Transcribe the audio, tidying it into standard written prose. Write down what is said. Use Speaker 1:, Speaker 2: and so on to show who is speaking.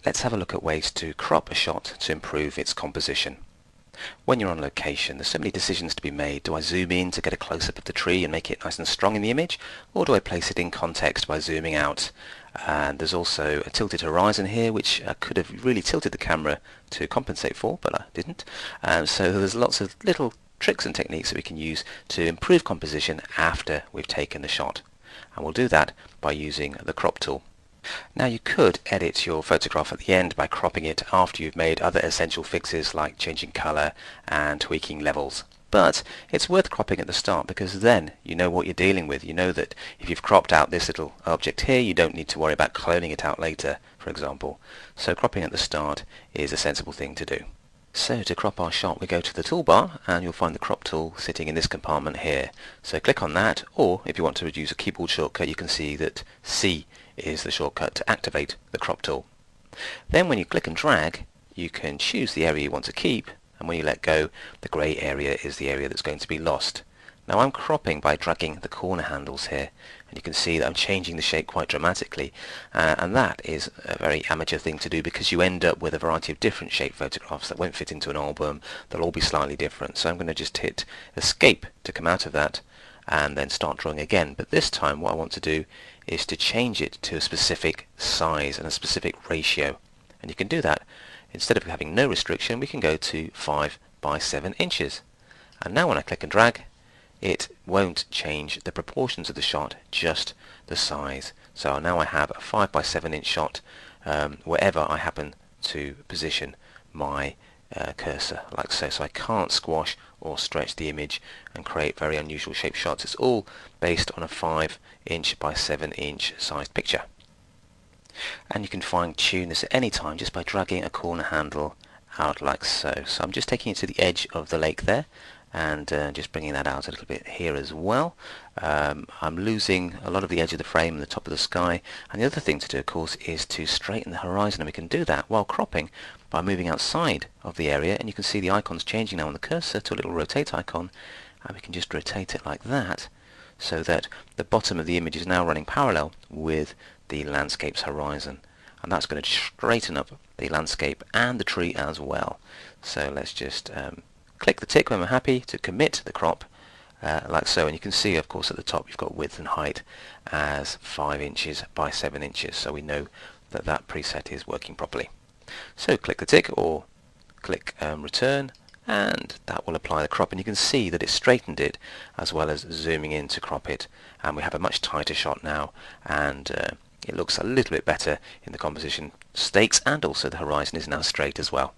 Speaker 1: Let's have a look at ways to crop a shot to improve its composition. When you're on location, there's so many decisions to be made. Do I zoom in to get a close-up of the tree and make it nice and strong in the image, or do I place it in context by zooming out? And there's also a tilted horizon here, which I could have really tilted the camera to compensate for, but I didn't. So there's lots of little tricks and techniques that we can use to improve composition after we've taken the shot. And we'll do that by using the crop tool. Now you could edit your photograph at the end by cropping it after you've made other essential fixes like changing color and tweaking levels. But it's worth cropping at the start because then you know what you're dealing with. You know that if you've cropped out this little object here, you don't need to worry about cloning it out later, for example. So cropping at the start is a sensible thing to do. So to crop our shot, we go to the toolbar and you'll find the crop tool sitting in this compartment here. So click on that, or if you want to use a keyboard shortcut, you can see that C is the shortcut to activate the crop tool. Then when you click and drag, you can choose the area you want to keep, and when you let go, the grey area is the area that's going to be lost. Now I'm cropping by dragging the corner handles here, and you can see that I'm changing the shape quite dramatically, and that is a very amateur thing to do because you end up with a variety of different shape photographs that won't fit into an album. They'll all be slightly different, so I'm going to just hit escape to come out of that and then start drawing again. But this time what I want to do is to change it to a specific size and a specific ratio, and you can do that. Instead of having no restriction, we can go to 5 by 7 inches, and now when I click and drag, it won't change the proportions of the shot, just the size. So now I have a 5 by 7 inch shot wherever I happen to position my cursor, like so. So I can't squash or stretch the image and create very unusual shaped shots. It's all based on a 5 inch by 7 inch sized picture. And you can fine tune this at any time just by dragging a corner handle out like so. So I'm just taking it to the edge of the lake there and just bringing that out a little bit here as well. I'm losing a lot of the edge of the frame and the top of the sky, and the other thing to do of course is to straighten the horizon, and we can do that while cropping by moving outside of the area, and you can see the icons changing now on the cursor to a little rotate icon, and we can just rotate it like that so that the bottom of the image is now running parallel with the landscape's horizon, and that's going to straighten up the landscape and the tree as well. So let's just click the tick when we're happy to commit the crop like so, and you can see of course at the top we've got width and height as 5 inches by 7 inches, so we know that that preset is working properly. So click the tick or click return, and that will apply the crop, and you can see that it straightened it as well as zooming in to crop it, and we have a much tighter shot now, and it looks a little bit better in the composition stakes, and also the horizon is now straight as well.